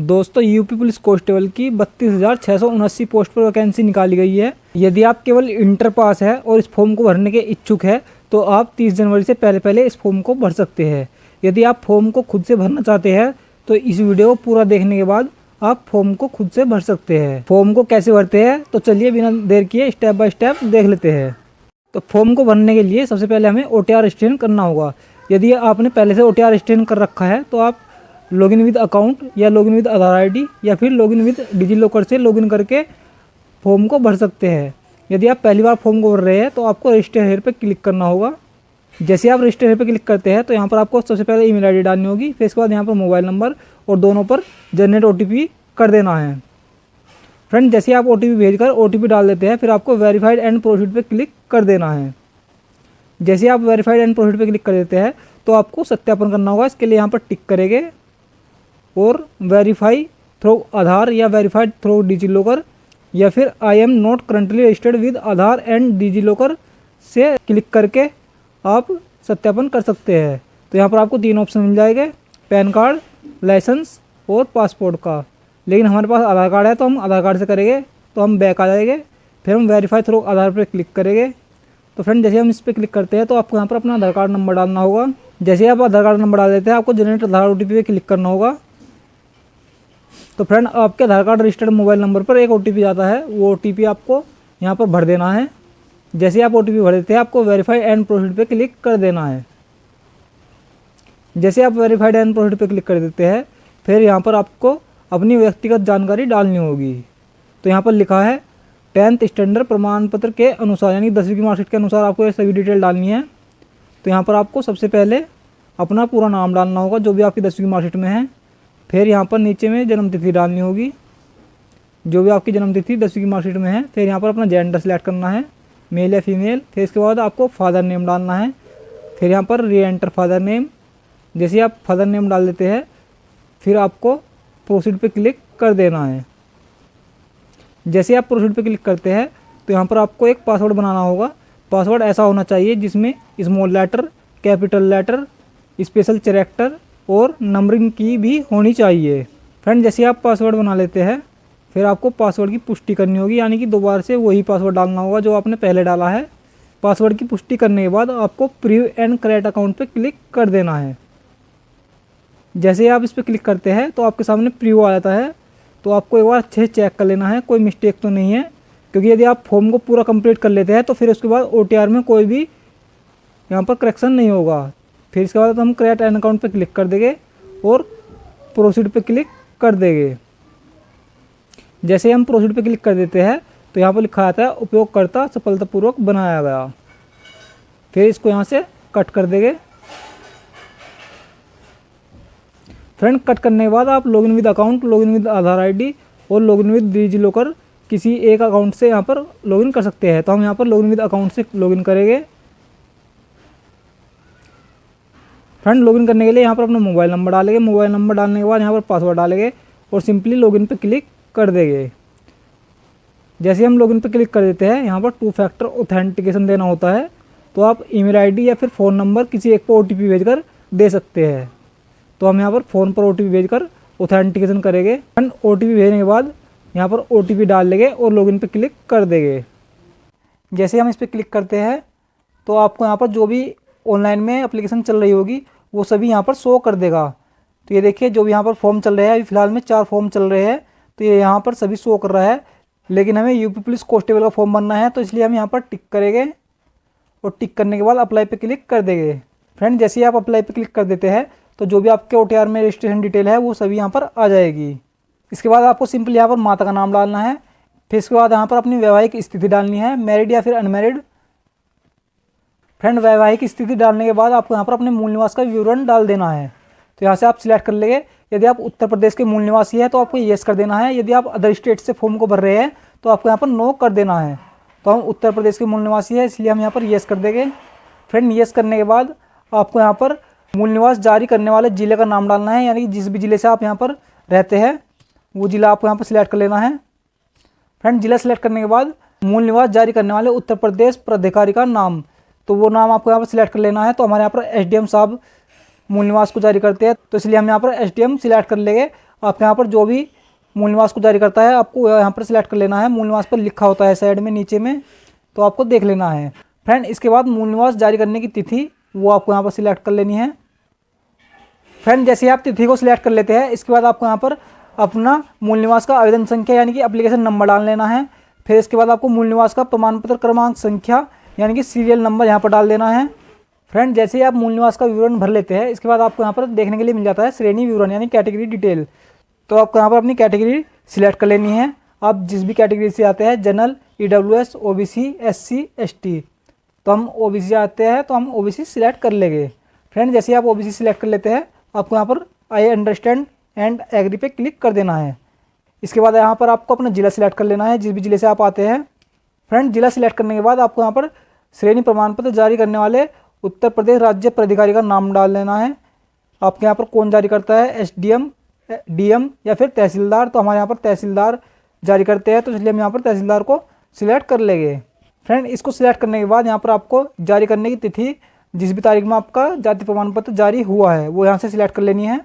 दोस्तों UP police constable की 32,679 post पर वैकेंसी निकाली गई है। यदि आप केवल इंटर पास है और इस फॉर्म को भरने के इच्छुक है तो आप 30 जनवरी से पहले इस फॉर्म को भर सकते हैं। यदि आप फॉर्म को खुद से भरना चाहते हैं तो इस वीडियो को पूरा देखने के बाद आप फॉर्म को खुद से भर सकते हैं। फॉर्म को कैसे भरते हैं तो चलिए बिना देर किए स्टेप बाय स्टेप देख लेते हैं। तो फॉर्म को भरने के लिए सबसे पहले हमें OTR रजिस्ट्रेशन करना होगा। यदि आपने पहले से OTR रजिस्ट्रेशन कर रखा है तो आप लॉगिन विद अकाउंट या लॉगिन विद आधार ID या फिर लॉगिन विद डिजी लॉकर से लॉगिन करके फॉर्म को भर सकते हैं। यदि आप पहली बार फॉर्म को भर रहे हैं तो आपको रजिस्टर हेयर पर क्लिक करना होगा। जैसे आप रजिस्टर हेयर पर क्लिक करते हैं तो यहाँ पर आपको सबसे पहले ईमेल ID डालनी होगी, फिर इसके बाद यहाँ पर मोबाइल नंबर और दोनों पर जनरेट OTP कर देना है। फ्रेंड जैसे आप OTP भेजकर OTP डाल देते हैं फिर आपको वेरीफाइड एंड प्रोसीड पे क्लिक कर देना है। जैसे आप वेरीफाइड एंड प्रोसीड पे क्लिक कर देते हैं तो आपको सत्यापन करना होगा। इसके लिए यहाँ पर टिक करेंगे और वेरीफाई थ्रू आधार या वेरीफाइड थ्रू डिजी लॉकर या फिर I am not currently registered with Aadhaar and DigiLocker से क्लिक करके आप सत्यापन कर सकते हैं। तो यहाँ पर आपको 3 ऑप्शन मिल जाएंगे, पैन कार्ड, लाइसेंस और पासपोर्ट का। लेकिन हमारे पास आधार कार्ड है तो हम आधार कार्ड से करेंगे। तो हम बैक आ जाएंगे, फिर हम वेरीफाई थ्रू आधार पर क्लिक करेंगे। तो फ्रेंड जैसे हम इस पर क्लिक करते हैं तो आपको यहाँ पर अपना आधार कार्ड नंबर डालना होगा। जैसे आप आधार कार्ड नंबर डाल देते हैं आपको जनरेट आधार OTP पे क्लिक करना होगा। तो फ्रेंड आपके आधार कार्ड रजिस्टर्ड मोबाइल नंबर पर एक OTP आता है, वो OTP आपको यहाँ पर भर देना है। जैसे आप OTP भर देते हैं आपको वेरीफाई एंड प्रोसीड पे क्लिक कर देना है। जैसे आप वेरीफाइड एंड प्रोसीड पे क्लिक कर देते हैं फिर यहाँ पर आपको अपनी व्यक्तिगत जानकारी डालनी होगी। तो यहाँ पर लिखा है 10th स्टैंडर्ड प्रमाण पत्र के अनुसार, यानी 10वीं की मार्कशीट के अनुसार आपको ये सभी डिटेल डालनी है। तो यहाँ पर आपको सबसे पहले अपना पूरा नाम डालना होगा जो भी आपकी 10वीं की मार्कशीट में है। फिर यहाँ पर नीचे में जन्म तिथि डालनी होगी जो भी आपकी जन्म तिथि 10वीं की मार्कशीट में है। फिर यहाँ पर अपना जेंडर सेलेक्ट करना है, मेल या फीमेल। फिर इसके बाद आपको फादर नेम डालना है। फिर यहाँ पर री एंटर फादर नेम। जैसे आप फादर नेम डाल देते हैं फिर आपको प्रोसीड पे क्लिक कर देना है। जैसे आप प्रोसीड पे क्लिक करते हैं तो यहाँ पर आपको एक पासवर्ड बनाना होगा। पासवर्ड ऐसा होना चाहिए जिसमें small letter, capital letter, special character और नंबरिंग की भी होनी चाहिए। फ्रेंड जैसे आप पासवर्ड बना लेते हैं फिर आपको पासवर्ड की पुष्टि करनी होगी, यानी कि दोबारा से वही पासवर्ड डालना होगा जो आपने पहले डाला है। पासवर्ड की पुष्टि करने के बाद आपको प्रीव्यू एंड क्रिएट अकाउंट पे क्लिक कर देना है। जैसे आप इस पर क्लिक करते हैं तो आपके सामने प्रीव्यू आ जाता है। तो आपको एक बार अच्छे से चेक कर लेना है कोई मिस्टेक तो नहीं है, क्योंकि यदि आप फॉर्म को पूरा कंप्लीट कर लेते हैं तो फिर उसके बाद OTR में कोई भी यहाँ पर करेक्शन नहीं होगा। फिर इसके बाद हम क्रिएट एन अकाउंट पे क्लिक कर देंगे और प्रोसीड पे क्लिक कर देंगे। जैसे हम प्रोसीड पे क्लिक कर देते हैं तो यहाँ पर लिखा आता है उपयोगकर्ता सफलतापूर्वक बनाया गया। फिर इसको यहाँ से कट कर देंगे। फ्रेंड कट करने के बाद आप login with account, login with Aadhaar ID और लॉगिन विद डिजी लॉकर किसी एक अकाउंट से यहाँ पर लॉगिन कर सकते हैं। तो हम यहाँ पर लॉगिन विद अकाउंट से लॉगिन करेंगे। फ्रेंड लॉगिन करने के लिए यहाँ पर अपना मोबाइल नंबर डालेंगे। मोबाइल नंबर डालने के बाद यहाँ पर पासवर्ड डालेंगे और सिंपली लॉगिन पे क्लिक कर देंगे। जैसे हम लॉगिन पे क्लिक कर देते हैं यहाँ पर 2 फैक्टर ऑथेंटिकेशन देना होता है। तो आप ईमेल ID या फिर फ़ोन नंबर किसी एक पर OTP भेजकर दे सकते हैं। तो हम यहाँ पर फ़ोन पर OTP भेजकर ऑथेंटिकेशन करेंगे। एंड OTP भेजने के बाद यहाँ पर OTP डाल लेंगे और लॉगिन पे क्लिक कर देंगे। जैसे हम इस पर क्लिक करते हैं तो आपको यहाँ पर जो भी ऑनलाइन में एप्लीकेशन चल रही होगी वो सभी यहाँ पर शो कर देगा। तो ये देखिए जो भी यहाँ पर फॉर्म चल रहे हैं, अभी फिलहाल में 4 फॉर्म चल रहे हैं तो ये यहाँ पर सभी शो कर रहा है। लेकिन हमें यूपी पुलिस कांस्टेबल का फॉर्म भरना है तो इसलिए हम यहाँ पर टिक करेंगे और टिक करने के बाद अप्लाई पे क्लिक कर देंगे। फ्रेंड जैसे ही आप अप्लाई पे क्लिक कर देते हैं तो जो भी आपके OTR में रजिस्ट्रेशन डिटेल है वो सभी यहाँ पर आ जाएगी। इसके बाद आपको सिंपली यहाँ पर माता का नाम डालना है। फिर इसके बाद यहाँ पर अपनी वैवाहिक स्थिति डालनी है, मैरिड या फिर अनमैरिड। फ्रेंड वैवाहिक स्थिति डालने के बाद आपको यहाँ पर अपने मूल निवास का विवरण डाल देना है। तो यहाँ से आप सिलेक्ट कर लेंगे। यदि आप उत्तर प्रदेश के मूल निवासी है तो आपको येस कर देना है। यदि आप अदर स्टेट से फॉर्म को भर रहे हैं तो आपको यहाँ पर नो कर देना है। तो हम उत्तर प्रदेश के मूल निवासी है इसलिए हम यहाँ पर येस कर देंगे। फ्रेंड येस करने के बाद आपको यहाँ पर मूल निवास जारी करने वाले ज़िले का नाम डालना है, यानी कि जिस भी ज़िले से आप यहाँ पर रहते हैं वो ज़िला आपको यहाँ पर सिलेक्ट कर लेना है। फ्रेंड ज़िला सेलेक्ट करने के बाद मूल निवास जारी करने वाले उत्तर प्रदेश प्राधिकारी का नाम, तो वो नाम आपको यहाँ पर सिलेक्ट कर लेना है। तो हमारे यहाँ पर SDM साहब मूल निवास को जारी करते हैं तो इसलिए हम यहाँ पर SDM सिलेक्ट कर लेंगे। आपके यहाँ पर जो भी मूल निवास को जारी करता है आपको यहाँ पर सिलेक्ट कर लेना है। मूल निवास पर लिखा होता है साइड में नीचे में, तो आपको देख लेना है। फ्रेंड इसके बाद मूल निवास जारी करने की तिथि वो आपको यहाँ पर सिलेक्ट कर लेनी है। फ्रेंड जैसे आप तिथि को सिलेक्ट कर लेते हैं, इसके बाद आपको यहाँ पर अपना मूल निवास का आवेदन संख्या यानी कि एप्लीकेशन नंबर डाल लेना है। फिर इसके बाद आपको मूल निवास का प्रमाण पत्र क्रमांक संख्या यानी कि सीरियल नंबर यहाँ पर डाल देना है। फ्रेंड जैसे ही आप मूल निवास का विवरण भर लेते हैं, इसके बाद आपको यहाँ पर देखने के लिए मिल जाता है श्रेणी विवरण यानी कैटेगरी डिटेल। तो आपको यहाँ पर अपनी कैटेगरी सिलेक्ट कर लेनी है। आप जिस भी कैटेगरी से आते हैं, general, EWS, OBC, SC, ST, तो हम OBC आते हैं तो हम OBC सिलेक्ट कर लेंगे। फ्रेंड जैसे ही आप OBC सिलेक्ट कर लेते हैं, आपको यहाँ पर आई अंडरस्टैंड एंड एग्री पे क्लिक कर देना है। इसके बाद यहाँ पर आपको अपना जिला सिलेक्ट कर लेना है, जिस भी जिले से आप आते हैं। फ्रेंड जिला सिलेक्ट करने के बाद आपको यहाँ पर श्रेणी प्रमाण पत्र जारी करने वाले उत्तर प्रदेश राज्य प्राधिकारी का नाम डाल लेना है। आपके यहाँ पर कौन जारी करता है, SDM, DM या फिर तहसीलदार। तो हमारे यहाँ पर तहसीलदार जारी करते हैं, तो इसलिए हम यहाँ पर तहसीलदार को सिलेक्ट कर लेंगे। फ्रेंड इसको सिलेक्ट करने के बाद यहाँ पर आपको जारी करने की तिथि जिस भी तारीख में आपका जाति प्रमाण पत्र जारी हुआ है वो यहाँ से सिलेक्ट कर लेनी है।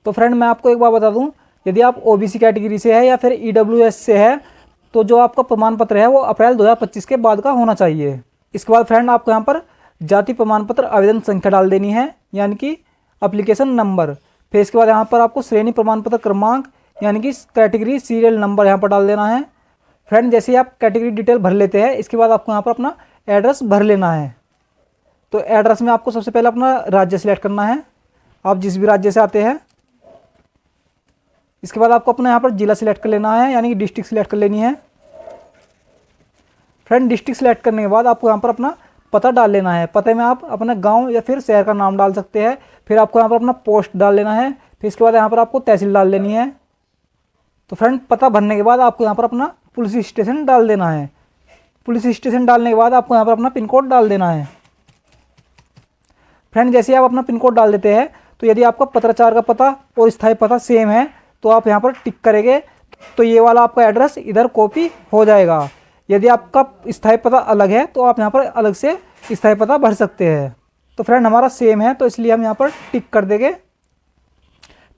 तो फ्रेंड मैं आपको एक बात बता दूँ, यदि आप OBC कैटेगरी से है या फिर EWS से है, तो जो आपका प्रमाण पत्र है वो अप्रैल 2025 के बाद का होना चाहिए। इसके बाद फ्रेंड आपको यहाँ पर जाति प्रमाण पत्र आवेदन संख्या डाल देनी है यानी कि एप्लीकेशन नंबर। फिर इसके बाद यहाँ पर आपको श्रेणी प्रमाण पत्र क्रमांक यानी कि कैटेगरी सीरियल नंबर यहाँ पर डाल देना है। फ्रेंड जैसे ही आप कैटेगरी डिटेल भर लेते हैं, इसके बाद आपको यहाँ पर अपना एड्रेस भर लेना है। तो एड्रेस में आपको सबसे पहले अपना राज्य सिलेक्ट करना है, आप जिस भी राज्य से आते हैं। इसके बाद आपको अपना यहाँ पर जिला सिलेक्ट कर लेना है यानी कि डिस्ट्रिक्ट सिलेक्ट कर लेनी है। फ्रेंड डिस्ट्रिक्ट सिलेक्ट करने के बाद आपको यहाँ पर अपना पता डाल लेना है। पते में आप अपना गांव या फिर शहर का नाम डाल सकते हैं। फिर आपको यहाँ पर अपना पोस्ट डाल लेना है। फिर इसके बाद यहाँ पर आपको तहसील डाल लेनी है। तो फ्रेंड पता भरने के बाद आपको यहाँ पर अपना पुलिस स्टेशन डाल देना है। पुलिस स्टेशन डालने के बाद आपको यहाँ पर अपना पिन कोड डाल देना है। फ्रेंड जैसे आप अपना पिन कोड डाल देते हैं, तो यदि आपका पत्राचार का पता और स्थायी पता सेम है तो आप यहाँ पर टिक करेंगे, तो ये वाला आपका एड्रेस इधर कॉपी हो जाएगा। यदि आपका स्थायी पता अलग है तो आप यहाँ पर अलग से स्थायी पता भर सकते हैं। तो फ्रेंड हमारा सेम है तो इसलिए हम यहाँ पर टिक कर देंगे।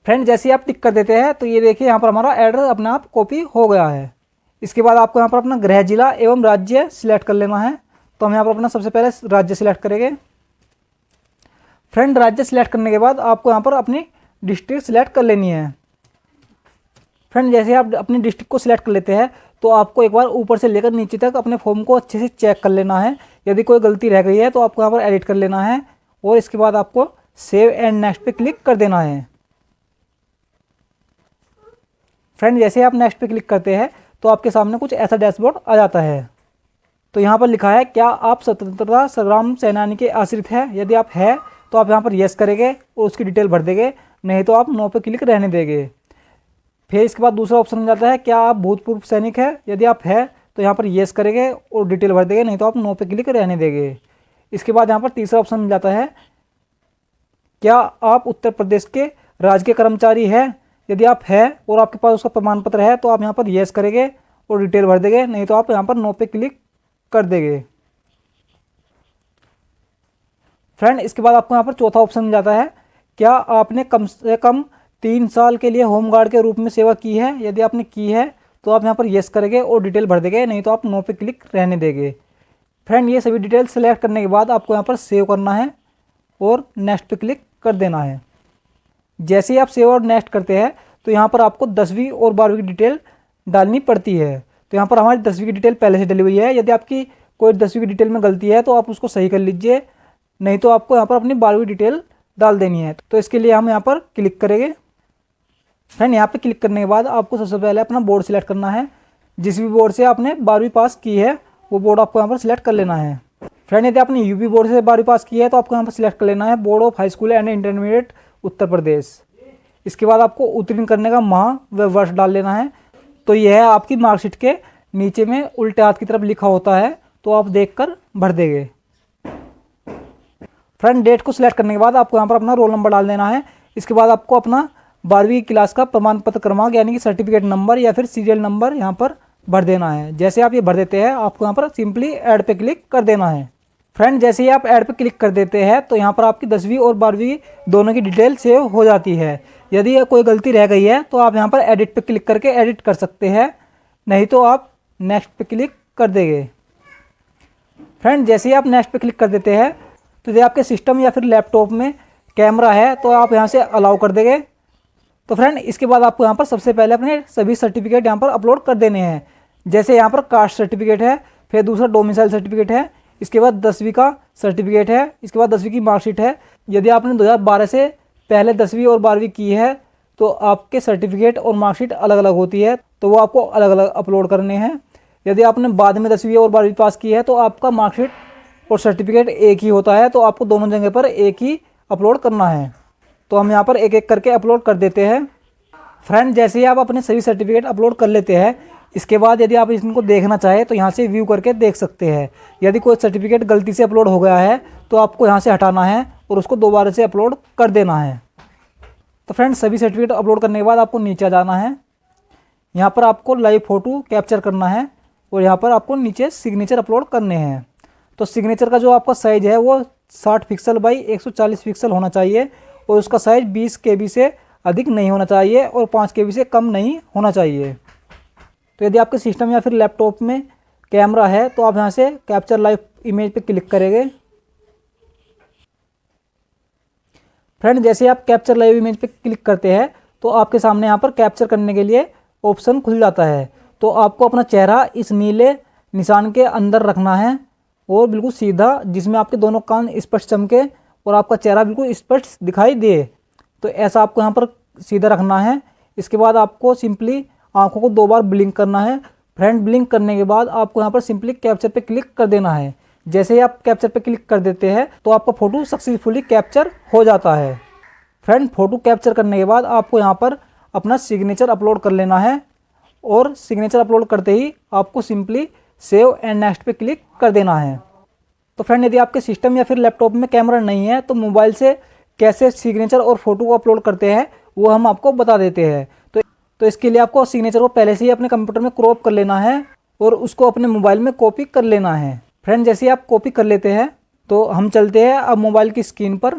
फ्रेंड जैसे ही आप टिक कर देते हैं तो ये देखिए यहाँ पर हमारा एड्रेस अपने आप कॉपी हो गया है। इसके बाद आपको यहाँ पर अपना गृह जिला एवं राज्य सिलेक्ट कर लेना है। तो हम यहाँ पर अपना सबसे पहले राज्य सिलेक्ट करेंगे। फ्रेंड राज्य सिलेक्ट करने के बाद आपको यहाँ पर अपनी डिस्ट्रिक्ट सिलेक्ट कर लेनी है। फ्रेंड जैसे आप अपनी डिस्ट्रिक्ट को सिलेक्ट कर लेते हैं तो आपको एक बार ऊपर से लेकर नीचे तक अपने फॉर्म को अच्छे से चेक कर लेना है। यदि कोई गलती रह गई है तो आपको यहाँ पर एडिट कर लेना है और इसके बाद आपको सेव एंड नेक्स्ट पे क्लिक कर देना है। फ्रेंड जैसे आप नेक्स्ट पे क्लिक करते हैं तो आपके सामने कुछ ऐसा डैशबोर्ड आ जाता है। तो यहाँ पर लिखा है, क्या आप स्वतंत्रता संग्राम सेनानी के आश्रित हैं? यदि आप है तो आप यहाँ पर येस करेंगे और उसकी डिटेल भर देंगे, नहीं तो आप नो पे क्लिक रहने देंगे। फिर इसके बाद दूसरा ऑप्शन जाता है, क्या आप भूतपूर्व सैनिक है? यदि आप है तो यहाँ पर येस करेंगे और डिटेल भर देंगे, नहीं तो आप नो पे क्लिक रहने देंगे। इसके बाद यहाँ पर तीसरा ऑप्शन मिल जाता है, क्या आप उत्तर प्रदेश के राजकीय कर्मचारी है? यदि आप है और आपके पास उसका प्रमाण पत्र है तो आप यहाँ पर येस करेंगे और डिटेल भर देंगे, नहीं तो आप यहाँ पर नो पे क्लिक कर देंगे। फ्रेंड इसके बाद आपको यहाँ पर चौथा ऑप्शन मिल जाता है, क्या आपने कम से कम 3 साल के लिए होमगार्ड के रूप में सेवा की है? यदि आपने की है तो आप यहाँ पर येस करेंगे और डिटेल भर देंगे, नहीं तो आप नो पे क्लिक रहने देंगे। फ्रेंड ये सभी डिटेल सेलेक्ट करने के बाद आपको यहाँ पर सेव करना है और नेक्स्ट पे क्लिक कर देना है। जैसे ही आप सेव और नेक्स्ट करते हैं तो यहाँ पर आपको 10वीं और 12वीं की डिटेल डालनी पड़ती है। तो यहाँ पर हमारी 10वीं की डिटेल पहले से डली हुई है। यदि आपकी कोई 10वीं की डिटेल में गलती है तो आप उसको सही कर लीजिए, नहीं तो आपको यहाँ पर अपनी 12वीं डिटेल डाल देनी है। तो इसके लिए हम यहाँ पर क्लिक करेंगे। फ्रेंड यहाँ पे क्लिक करने के बाद आपको सबसे पहले अपना बोर्ड सिलेक्ट करना है। जिस भी बोर्ड से आपने 12वीं पास की है वो बोर्ड आपको यहाँ पर सिलेक्ट कर लेना है। फ्रेंड यदि आपने यूपी बोर्ड से 12वीं पास की है तो आपको यहाँ पर सिलेक्ट कर लेना है board of high school and intermediate Uttar Pradesh. इसके बाद आपको उत्तीर्ण करने का माह व वर्ष डाल लेना है। तो यह है आपकी मार्कशीट के नीचे में उल्टे हाथ की तरफ लिखा होता है, तो आप देख कर भर देंगे। फ्रेंड डेट को सिलेक्ट करने के बाद आपको यहाँ पर अपना रोल नंबर डाल देना है। इसके बाद आपको अपना 12वीं क्लास का प्रमाण पत्र क्रमांक यानी कि सर्टिफिकेट नंबर या फिर सीरियल नंबर यहाँ पर भर देना है। जैसे आप ये भर देते हैं आपको यहाँ पर सिंपली ऐड पे क्लिक कर देना है। फ्रेंड जैसे ही आप ऐड पे क्लिक कर देते हैं तो यहाँ पर आपकी 10वीं और 12वीं दोनों की डिटेल सेव हो जाती है। यदि यह कोई गलती रह गई है तो आप यहाँ पर एडिट पे क्लिक करके एडिट कर सकते हैं, नहीं तो आप नेक्स्ट पे क्लिक कर देंगे। फ्रेंड जैसे ही आप नेक्स्ट पे क्लिक कर देते हैं तो यदि आपके सिस्टम या फिर लैपटॉप में कैमरा है तो आप यहाँ से अलाउ कर देंगे। तो फ्रेंड इसके बाद आपको यहाँ पर सबसे पहले अपने सभी सर्टिफिकेट यहाँ पर अपलोड कर देने हैं। जैसे यहाँ पर कास्ट सर्टिफिकेट है, फिर दूसरा डोमिसाइल सर्टिफिकेट है, इसके बाद 10वीं का सर्टिफिकेट है, इसके बाद 10वीं की मार्कशीट है। यदि आपने 2012 से पहले 10वीं और 12वीं की है तो आपके सर्टिफिकेट और मार्कशीट अलग अलग होती है, तो वो आपको अलग अलग अपलोड करने हैं। यदि आपने बाद में 10वीं और 12वीं पास की है तो आपका मार्कशीट और सर्टिफिकेट एक ही होता है, तो आपको दोनों जगह पर एक ही अपलोड करना है। तो हम यहाँ पर एक एक करके अपलोड कर देते हैं। फ्रेंड जैसे ही आप अपने सभी सर्टिफिकेट अपलोड कर लेते हैं, इसके बाद यदि आप इनको देखना चाहें तो यहाँ से व्यू करके देख सकते हैं। यदि कोई सर्टिफिकेट गलती से अपलोड हो गया है तो आपको यहाँ से हटाना है और उसको दोबारा से अपलोड कर देना है। तो फ्रेंड सभी सर्टिफिकेट अपलोड करने के बाद आपको नीचे जाना है। यहाँ पर आपको लाइव फ़ोटो कैप्चर करना है और यहाँ पर आपको नीचे सिग्नेचर अपलोड करने हैं। तो सिग्नेचर का जो आपका साइज़ है वो 60 पिक्सल बाई 140 पिक्सल होना चाहिए और उसका साइज़ 20 KB से अधिक नहीं होना चाहिए और 5 KB से कम नहीं होना चाहिए। तो यदि आपके सिस्टम या फिर लैपटॉप में कैमरा है तो आप यहाँ से कैप्चर लाइव इमेज पे क्लिक करेंगे। फ्रेंड जैसे आप कैप्चर लाइव इमेज पे क्लिक करते हैं तो आपके सामने यहाँ पर कैप्चर करने के लिए ऑप्शन खुल जाता है। तो आपको अपना चेहरा इस नीले निशान के अंदर रखना है और बिल्कुल सीधा, जिसमें आपके दोनों कान स्पष्ट चमके और आपका चेहरा बिल्कुल स्पष्ट दिखाई दे। तो ऐसा आपको यहाँ पर सीधा रखना है। इसके बाद आपको सिंपली आंखों को 2 बार ब्लिंक करना है। फ्रेंड ब्लिंक करने के बाद आपको यहाँ पर सिंपली कैप्चर पे क्लिक कर देना है। जैसे ही आप कैप्चर पे क्लिक कर देते हैं तो आपका फ़ोटो सक्सेसफुली कैप्चर हो जाता है। फ्रेंड फ़ोटो कैप्चर करने के बाद आपको यहाँ पर अपना सिग्नेचर अपलोड कर लेना है और सिग्नेचर अपलोड करते ही आपको सिंपली सेव एंड नेक्स्ट पे क्लिक कर देना है। तो फ्रेंड यदि आपके सिस्टम या फिर लैपटॉप में कैमरा नहीं है तो मोबाइल से कैसे सिग्नेचर और फोटो को अपलोड करते हैं वो हम आपको बता देते हैं। तो इसके लिए आपको सिग्नेचर को पहले से ही अपने कंप्यूटर में क्रॉप कर लेना है और उसको अपने मोबाइल में कॉपी कर लेना है। फ्रेंड जैसे ही आप कॉपी कर लेते हैं तो हम चलते हैं अब मोबाइल की स्क्रीन पर।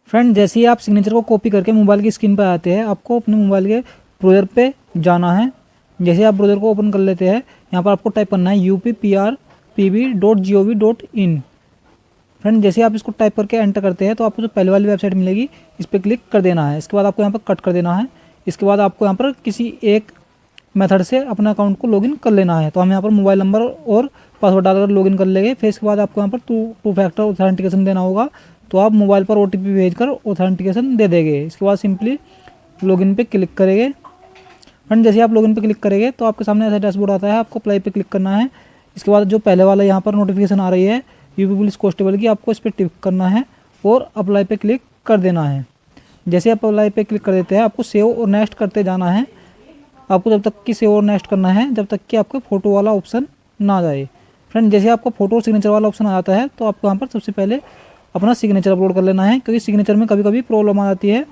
फ्रेंड जैसे ही आप सिग्नेचर को कॉपी करके मोबाइल की स्क्रीन पर आते हैं, आपको अपने मोबाइल के ब्राउज़र पे जाना है। जैसे आप ब्राउज़र को ओपन कर लेते हैं, यहाँ पर आपको टाइप करना है upprpb.gov.in। फ्रेंड जैसे आप इसको टाइप करके एंटर करते हैं तो आपको जो पहले वाली वेबसाइट मिलेगी इस पर क्लिक कर देना है। इसके बाद आपको यहाँ पर कट कर देना है। इसके बाद आपको यहाँ पर किसी एक मेथड से अपना अकाउंट को लॉगिन कर लेना है। तो हम यहाँ पर मोबाइल नंबर और पासवर्ड डालकर लॉगिन कर लेंगे। फिर इसके बाद आपको यहाँ पर टू फैक्टर ऑथेंटिकेशन देना होगा, तो आप मोबाइल पर OTP भेजकर ऑथेंटिकेशन दे देंगे। इसके बाद सिंपली लॉगिन पे क्लिक करेंगे। फ्रेंड जैसे आप लॉगिन पे क्लिक करेंगे तो आपके सामने ऐसा डैशबोर्ड आता है, आपको अप्लाई पे क्लिक करना है। इसके बाद जो पहले वाला यहाँ पर नोटिफिकेशन आ रही है यूपी पुलिस कांस्टेबल की, आपको इस पर टिक करना है और अप्लाई पे क्लिक कर देना है। जैसे आप अप्लाई पे क्लिक कर देते हैं आपको सेव और नेक्स्ट करते जाना है। आपको जब तक कि सेव और नेक्स्ट करना है जब तक कि आपका फ़ोटो वाला ऑप्शन ना आ जाए। फ्रेंड जैसे आपका फ़ोटो और सिग्नेचर वाला ऑप्शन आ जाता है तो आपको यहाँ पर सबसे पहले अपना सिग्नेचर अपलोड कर लेना है, क्योंकि सिग्नेचर में कभी कभी प्रॉब्लम आ जाती है,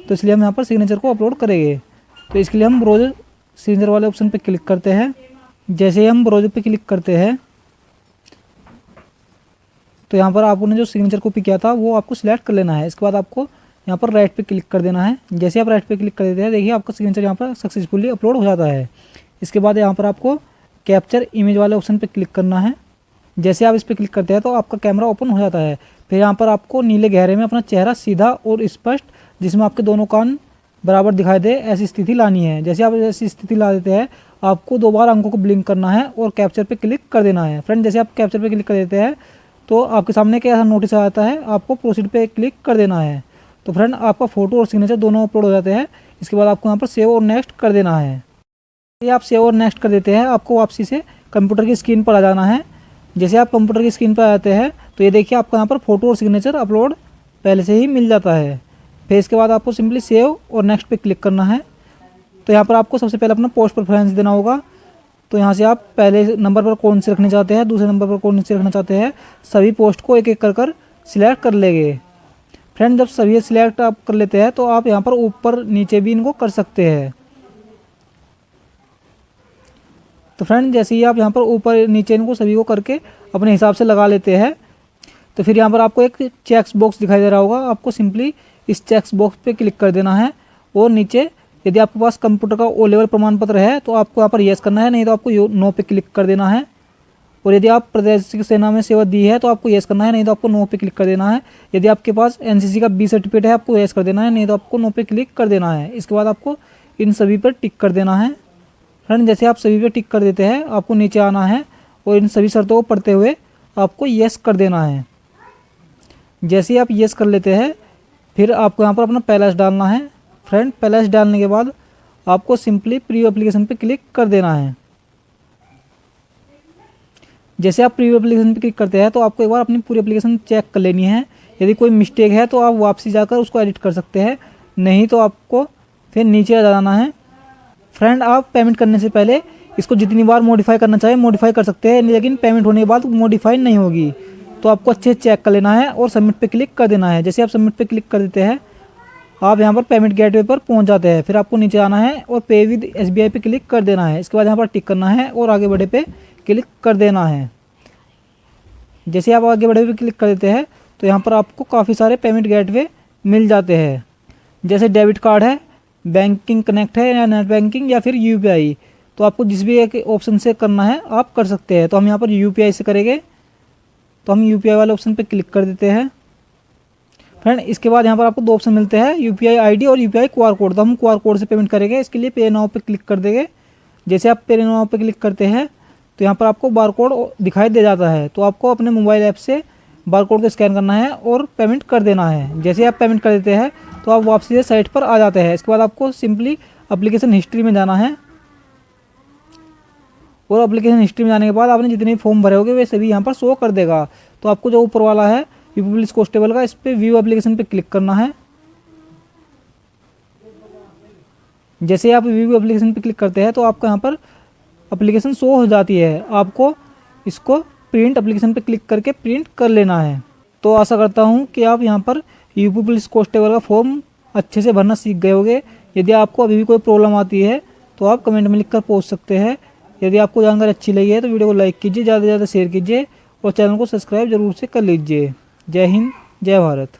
तो इसलिए हम यहाँ पर सिग्नेचर को अपलोड करेंगे। तो इसके लिए हम ब्राउज़र सिग्नेचर वाले ऑप्शन पर क्लिक करते हैं। जैसे ही हम ब्राउज़र पर क्लिक करते हैं तो यहाँ पर आपने जो सिग्नेचर कॉपी किया था वो आपको सिलेक्ट कर लेना है। इसके बाद आपको यहाँ पर राइट पे क्लिक कर देना है। जैसे आप राइट पे क्लिक कर देते हैं, देखिए आपका सिग्नेचर यहाँ पर सक्सेसफुली अपलोड हो जाता है। इसके बाद यहाँ पर आपको कैप्चर इमेज वाले ऑप्शन पे क्लिक करना है। जैसे आप इस पर क्लिक करते हैं तो आपका कैमरा ओपन हो जाता है। फिर यहाँ पर आपको नीले गहरे में अपना चेहरा सीधा और स्पष्ट, जिसमें आपके दोनों कान बराबर दिखाई दे, ऐसी स्थिति लानी है। जैसे आप ऐसी स्थिति ला देते हैं आपको 2 बार आंखों को ब्लिंक करना है और कैप्चर पे क्लिक कर देना है। फ्रेंड जैसे आप कैप्चर पे क्लिक कर देते हैं तो आपके सामने क्या ऐसा नोटिस आ जाता है, आपको प्रोसीड पे क्लिक कर देना है। तो फ्रेंड आपका फ़ोटो और सिग्नेचर दोनों अपलोड हो जाते हैं। इसके बाद आपको यहाँ पर सेव और नेक्स्ट कर देना है। ये आप सेव और नेक्स्ट कर देते हैं, आपको वापसी से कंप्यूटर की स्क्रीन पर आ जाना है। जैसे आप कंप्यूटर की स्क्रीन पर आ जाते हैं तो ये देखिए आपको यहाँ पर फ़ोटो और सिग्नेचर अपलोड पहले से ही मिल जाता है। फिर इसके बाद आपको सिंपली सेव और नेक्स्ट पे क्लिक करना है। तो यहाँ पर आपको सबसे पहले अपना पोस्ट प्रेफरेंस देना होगा। तो यहाँ से आप पहले नंबर पर कौन से रखना चाहते हैं, दूसरे नंबर पर कौन से रखना चाहते हैं, सभी पोस्ट को एक एक कर सिलेक्ट कर लेंगे। फ्रेंड जब सभी सिलेक्ट आप कर लेते हैं तो आप यहाँ पर ऊपर नीचे भी इनको कर सकते हैं। तो फ्रेंड जैसे ही आप यहाँ पर ऊपर नीचे इनको सभी को करके अपने हिसाब से लगा लेते हैं तो फिर यहाँ पर आपको एक चेक्स बॉक्स दिखाई दे रहा होगा, आपको सिंपली इस चेक्स बॉक्स पे क्लिक कर देना है और नीचे यदि आपके पास कंप्यूटर का ओ लेवल प्रमाण पत्र है तो आपको यहाँ पर येस करना है, नहीं तो आपको नो पे क्लिक कर देना है। और यदि आप प्रादेशिक सेना में सेवा दी है तो आपको येस करना है, नहीं तो आपको नो पे क्लिक कर देना है। यदि आपके पास एनसीसी का बी सर्टिफिकेट है आपको येस कर देना है, नहीं तो आपको नो पे क्लिक कर देना है। इसके बाद आपको इन सभी पर टिक कर देना है। फ्रेंड जैसे आप सभी पर टिक कर देते हैं आपको नीचे आना है और इन सभी शर्तों को पढ़ते हुए आपको येस कर देना है। जैसे ही आप येस कर लेते हैं फिर आपको यहाँ पर अपना पैलेस डालना है। फ्रेंड पैलेस डालने के बाद आपको सिंपली प्रीव्यू एप्लीकेशन पे क्लिक कर देना है। जैसे आप प्रीव्यू एप्लीकेशन पे क्लिक करते हैं तो आपको एक बार अपनी पूरी एप्लीकेशन चेक कर लेनी है। यदि कोई मिस्टेक है तो आप वापसी जाकर उसको एडिट कर सकते हैं, नहीं तो आपको फिर नीचे आ जाना है। फ्रेंड आप पेमेंट करने से पहले इसको जितनी बार मॉडिफाई करना चाहे मॉडिफाई कर सकते हैं, लेकिन पेमेंट होने के बाद मॉडिफाई नहीं होगी। तो आपको अच्छे से चेक कर लेना है और सबमिट पे क्लिक कर देना है। जैसे आप सबमिट पे क्लिक कर देते हैं आप यहाँ पर पेमेंट गेटवे पर पहुँच जाते हैं। फिर आपको नीचे आना है और पे विद SBI पे क्लिक कर देना है। इसके बाद यहाँ पर टिक करना है और आगे बढ़े पे क्लिक कर देना है। जैसे आप आगे बढ़े पे क्लिक कर देते हैं तो यहाँ पर आपको काफ़ी सारे पेमेंट गेटवे मिल जाते हैं, जैसे डेबिट कार्ड है, बैंकिंग कनेक्ट है या नेट बैंकिंग या फिर UPI। तो आपको जिस भी एक ऑप्शन से करना है आप कर सकते हैं। तो हम यहाँ पर UPI से करेंगे, तो हम UPI वाले ऑप्शन पे क्लिक कर देते हैं। फ्रेंड इसके बाद यहाँ पर आपको दो ऑप्शन मिलते हैं, UPI ID और UPI QR कोड। तो हम QR कोड से पेमेंट करेंगे, इसके लिए पे नाउ पे क्लिक कर देंगे। जैसे आप पे नाउ पे क्लिक करते हैं तो यहाँ पर आपको बार कोड दिखाई दे जाता है। तो आपको अपने मोबाइल ऐप से बार कोड को स्कैन करना है और पेमेंट कर देना है। जैसे आप पेमेंट कर देते हैं तो आप वापसी से साइट पर आ जाते हैं। इसके बाद आपको सिंपली एप्लीकेशन हिस्ट्री में जाना है और एप्लीकेशन हिस्ट्री में जाने के बाद आपने जितने फॉर्म भरे होंगे वे सभी यहाँ पर शो कर देगा। तो आपको जो ऊपर वाला है यूपी पुलिस कांस्टेबल का, इस पर व्यू एप्लीकेशन पे क्लिक करना है। जैसे आप व्यू एप्लीकेशन पे क्लिक करते हैं तो आपको यहाँ पर एप्लीकेशन शो हो जाती है। आपको इसको प्रिंट एप्लीकेशन पे क्लिक करके प्रिंट कर लेना है। तो आशा करता हूँ कि आप यहाँ पर यूपी पुलिस कांस्टेबल का फॉर्म अच्छे से भरना सीख गए होंगे। यदि आपको अभी भी कोई प्रॉब्लम आती है तो आप कमेंट में लिखकर पूछ सकते हैं। यदि आपको जानकारी अच्छी लगी है तो वीडियो को लाइक कीजिए, ज़्यादा से ज़्यादा शेयर कीजिए और चैनल को सब्सक्राइब जरूर से कर लीजिए। जय हिंद, जय भारत।